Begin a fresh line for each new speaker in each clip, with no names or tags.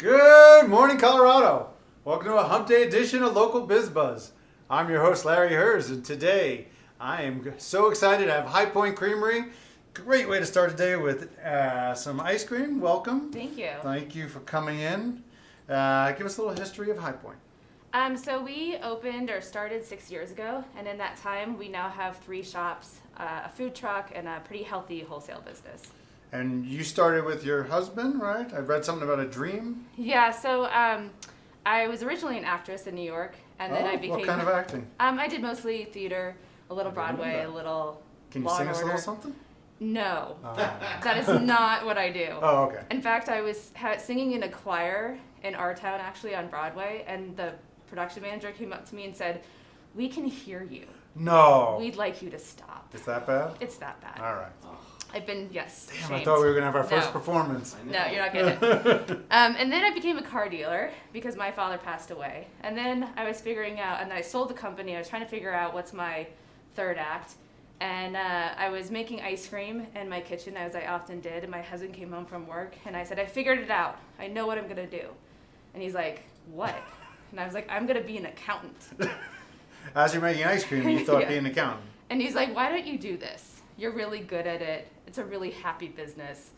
Good morning, Colorado. Welcome to a Hump Day edition of Local Biz Buzz. I'm your host, Larry Hers, and today I am so excited to have High Point Creamery. Great way to start a day with some ice cream. Welcome.
Thank you.
Thank you for coming in. Give us a little history of High Point.
So we opened or started 6 years ago, and in that time we now have 3 shops, a food truck, and a pretty healthy wholesale business.
And you started with your husband, right? I read something about a dream.
Yeah, so I was originally an actress in New York, and then I became...
What kind of acting?
I did mostly theater, a little Broadway, a little
Can you
Law
sing
and
us a
Order.
little something?
No, that is not what I do.
Oh, okay.
In fact, I was singing in a choir in our town, actually, on Broadway, and the production manager came up to me and said, "We can hear you.
No.
We'd like you to stop."
Is that bad?
It's that bad.
All right.
I've been, yes,
Damn, I
shamed.
thought we were going to have our first
No.
performance.
No, you're not getting it. And then I became a car dealer because my father passed away. And then I was figuring out, and I sold the company. I was trying to figure out what's my third act. And I was making ice cream in my kitchen, as I often did. And my husband came home from work, and I said, "I figured it out. I know what I'm going to do." And he's like, "What?" And I was like, "I'm going to be an accountant."
As you're making ice cream, you thought
Yeah.
being an accountant.
And he's like, "Why don't you do this? You're really good at it. It's a really happy business.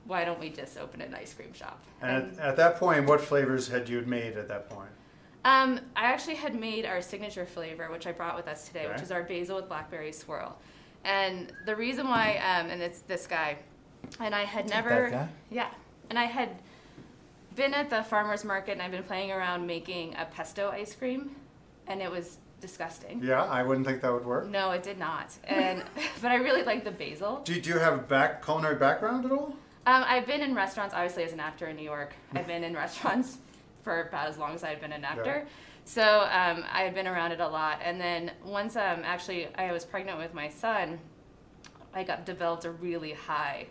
Why don't we just open an ice cream shop?"
And at that point, what flavors had you made at that point?
I actually had made our signature flavor, which I brought with us today,
Okay.
which is our Basil with Blackberry Swirl. And the reason why, and it's this guy, and I had never,
that guy?
yeah, and I had been at the farmer's market, and I've been playing around making a pesto ice cream, and it was disgusting.
Yeah, I wouldn't think that would work.
No, it did not. And but I really like the basil.
Do you have a culinary background at all?
I've been in restaurants, obviously, as an actor in New York. I've been in restaurants for about as long as I've been an actor.
Yeah.
So I had been around it a lot. And then once actually I was pregnant with my son, I developed a really high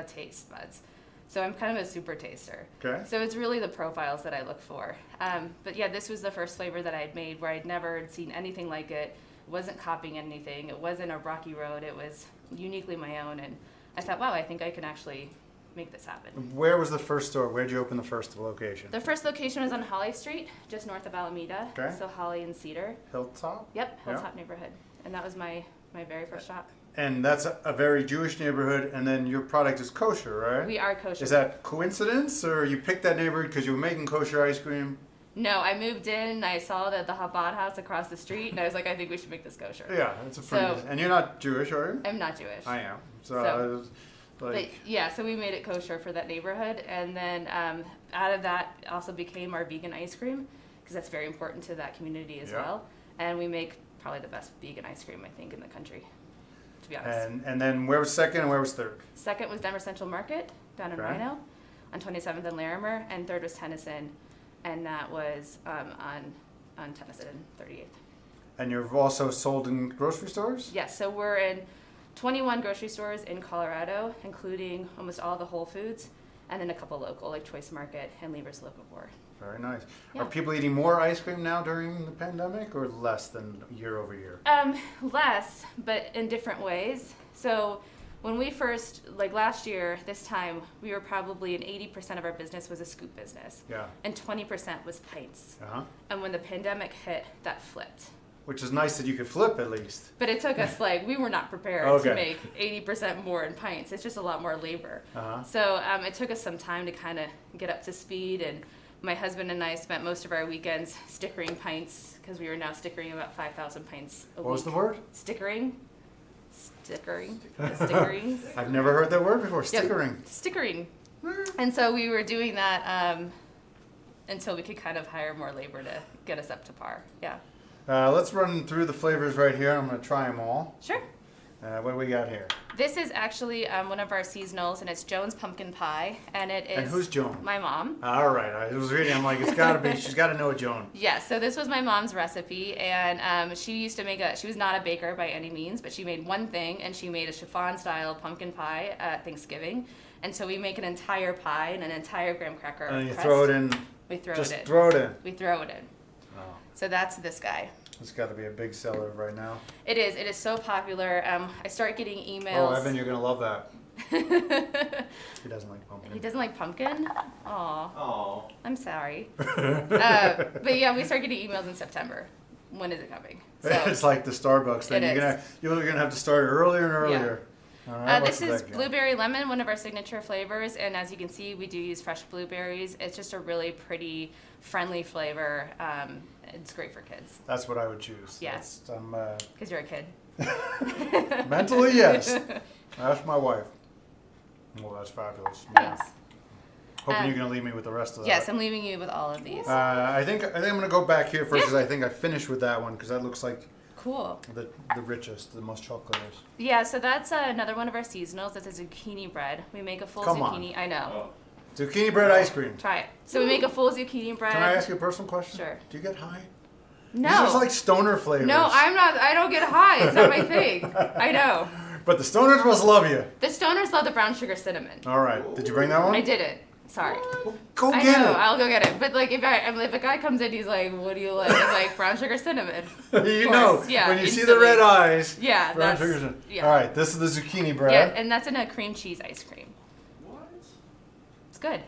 taste buds. So I'm kind of a super taster.
Okay.
So it's really the profiles that I look for. But yeah, this was the first flavor that I had made where I'd never seen anything like it. It wasn't copying anything. It wasn't a rocky road. It was uniquely my own. And I thought, wow, I think I can actually make this happen.
Where was the first store? Where did you open the first location?
The first location was on Holly Street, just north of Alameda.
Okay.
So Holly and Cedar.
Hilltop?
Yep,
Yeah.
Hilltop neighborhood. And that was my very first shop.
And that's a very Jewish neighborhood, and then your product is kosher, right?
We are kosher.
Is that coincidence, or you picked that neighborhood because you were making kosher ice cream?
No, I moved in, I saw the Chabad house across the street, and I was like, I think we should make this kosher.
Yeah, it's a pretty.
So-
And you're not Jewish, are you?
I'm not Jewish.
I am. So,
So-
I was
But
like,
yeah, so we made it kosher for that neighborhood, and then out of that also became our vegan ice cream, because that's very important to that community as
Yeah.
well. And we make probably the best vegan ice cream, I think, in the country, to be honest.
and then where was second and where was third?
Second was Denver Central Market down in
Okay.
Rhino on 27th and Larimer, and third was Tennyson, and that was on Tennyson and 38th.
And you've also sold in grocery stores?
Yes, so we're in 21 grocery stores in Colorado, including almost all the Whole Foods, and then a couple local, like Choice Market and Lever's Local Board.
Very nice.
Yeah.
Are people eating more ice cream now during the pandemic or less than year over year?
Less, but in different ways. So when we first, like last year, this time, we were probably, 80% of our business was a scoop business,
Yeah.
and 20% was pints.
Uh-huh.
And when the pandemic hit, that flipped.
Which is nice that you could flip at least.
But it took us, we were not prepared
Okay.
to make 80% more in pints. It's just a lot more labor.
Uh-huh.
So it took us some time to kind of get up to speed, and my husband and I spent most of our weekends stickering pints, because we were now stickering about 5,000 pints a week.
What was the word?
Stickering. Stickering. The stickerings.
I've never heard that word before.
Yep.
Stickering.
Stickering. And so we were doing that until we could kind of hire more labor to get us up to par. Yeah.
Let's run through the flavors right here. I'm going to try them all.
Sure.
What do we got here?
This is actually one of our seasonals, and it's Joan's Pumpkin Pie, and it is...
And who's Joan?
My mom.
All right. I was reading. I'm like, it's got to be. She's got to know Joan.
Yeah, so this was my mom's recipe, and she used to make she was not a baker by any means, but she made one thing, and she made a chiffon-style pumpkin pie at Thanksgiving. And so we make an entire pie and an entire graham cracker
And you
crust.
throw it in.
We throw
Just
it in.
throw it in.
We throw it in.
Oh,
So that's this guy.
it's got to be a big seller right now.
It is. It is so popular. I start getting
Oh,
emails.
Evan, you're going to love that. He doesn't like pumpkin.
He doesn't like pumpkin? Aw.
Oh.
I'm sorry. But yeah, we start getting emails in September. When is it coming? So,
It's like the Starbucks thing. You're gonna have to start earlier and earlier. All right,
this is blueberry lemon, one of our signature flavors, and as you can see, we do use fresh blueberries. It's just a really pretty, friendly flavor. It's great for kids.
That's what I would choose.
Yeah. Because you're a kid.
Mentally, yes. Ask my wife. Well, that's fabulous.
Thanks.
Hoping you're gonna leave me with the rest of that.
Yes, I'm leaving you with all of these.
I think I'm gonna go back here first because I think I finished with that one because that looks like
cool.
The richest, the most chocolatous.
Yeah, so that's another one of our seasonals. That's a zucchini bread. We make a full zucchini. I know.
Oh.
Zucchini bread ice cream.
Try it. So we make a full zucchini bread.
Can I ask you a personal question?
Sure.
Do you get high?
No.
These are just like stoner flavors.
No, I'm not. I don't get high. It's not my thing. I know.
But the stoners must love you.
The stoners love the brown sugar cinnamon.
All right. Did you bring that one?
I didn't. Sorry.
Well, go
I
get
know.
it.
I'll go get it. But like, if a guy comes in, he's like, "What do you like?" I'm like, "Brown sugar cinnamon."
You know,
yeah,
when you see
instantly.
the red eyes.
Yeah,
Brown
that's
sugar cinnamon.
yeah.
All right. This is the zucchini bread.
Yeah, and that's in a cream cheese ice cream.
What?
It's good.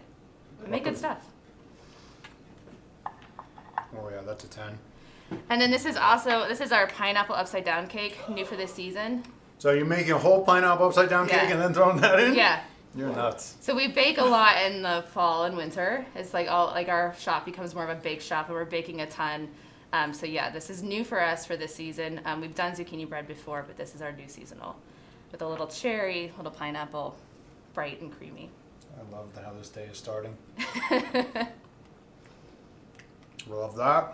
I make good stuff.
Oh yeah, that's a 10.
And then this is our pineapple upside down cake, new for this season.
So you're making a whole pineapple upside down cake
Yeah.
and then throwing that in?
Yeah.
You're nuts.
So we bake a lot in the fall and winter. It's like our shop becomes more of a bake shop, and we're baking a ton. So yeah, this is new for us for this season. We've done zucchini bread before, but this is our new seasonal, with a little cherry, little pineapple, bright and creamy.
I love how this day is starting. Love that.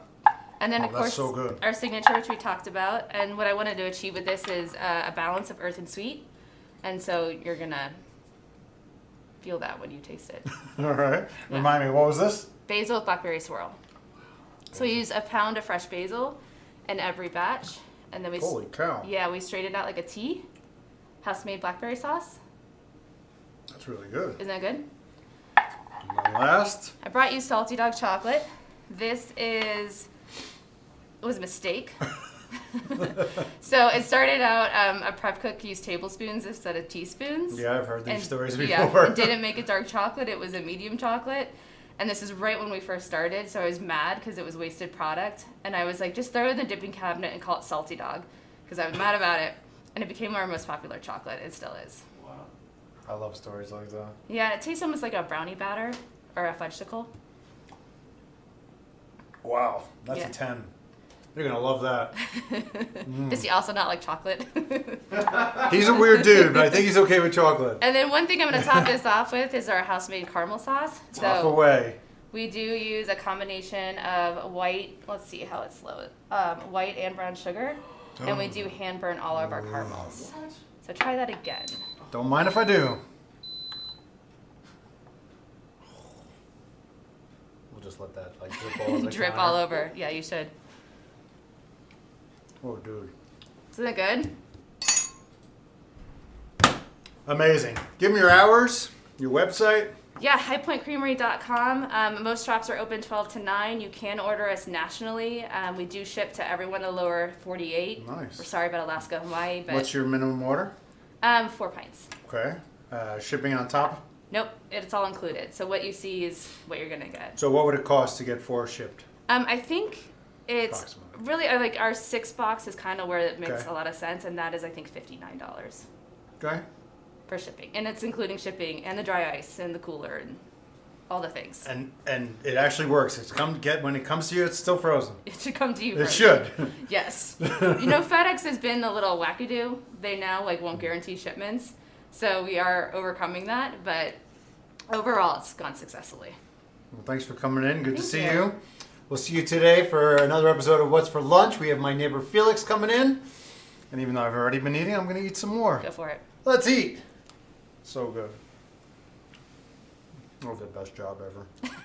And then, of
that's
course,
so good.
our signature, which we talked about. And what I wanted to achieve with this is a balance of earth and sweet. And so you're going to feel that when you taste it.
All right.
Yeah.
Remind me, what was this?
Basil with blackberry swirl. So we use a pound of fresh basil in every batch. And then we
Holy cow.
Yeah, we straight it out like a tea. House-made blackberry sauce.
That's really good.
Isn't that good?
And last.
I brought you salty dog chocolate. This was a mistake. So it started out a prep cook used tablespoons instead of teaspoons.
Yeah, I've heard these stories before.
Yeah, it didn't make it dark chocolate. It was a medium chocolate. And this is right when we first started, so I was mad because it was wasted product. And I was like, just throw it in the dipping cabinet and call it Salty Dog, because I was mad about it. And it became our most popular chocolate. It still is.
Wow.
I love stories like that.
Yeah, it tastes almost like a brownie batter or a fudgesicle.
Wow, that's
Yeah.
a 10. You're going to love that.
Does he also not like chocolate?
He's a weird dude, but I think he's okay with chocolate.
And then one thing I'm going to top this off with is our house-made caramel sauce.
Off away.
We do use a combination of white, let's see how it's low, white and brown sugar. And we do hand burn all of our caramels. So try that again.
Don't mind if I do. We'll just let that like drip all over the
Drip
counter.
all over. Yeah, you should.
Oh, dude.
Isn't it good?
Amazing. Give me your hours, your website.
Yeah, highpointcreamery.com. Most shops are open 12 to 9. You can order us nationally. We do ship to everyone in the lower 48.
Nice.
We're sorry about Alaska, Hawaii, but
What's your minimum order?
4 pints.
Okay. Shipping on top.
Nope, it's all included. So what you see is what you're gonna get.
So what would it cost to get 4 shipped?
I think it's
Approximately.
really like our 6 box is kind of where it makes
Okay.
a lot of sense, and that is I think $59
Okay.
for shipping, and it's including shipping and the dry ice and the cooler and all the things.
And it actually works. When it comes to you, it's still frozen.
It should come to you.
It
first.
should.
Yes. You know, FedEx has been a little wackadoo. They now won't guarantee shipments, so we are overcoming that. But overall, it's gone successfully.
Well, thanks for coming in. Good to
Thank
see
you.
you. We'll see you today for another episode of What's for Lunch. We have my neighbor Felix coming in. And even though I've already been eating, I'm going to eat some more.
Go for it.
Let's eat. So good. Oh, the best job ever.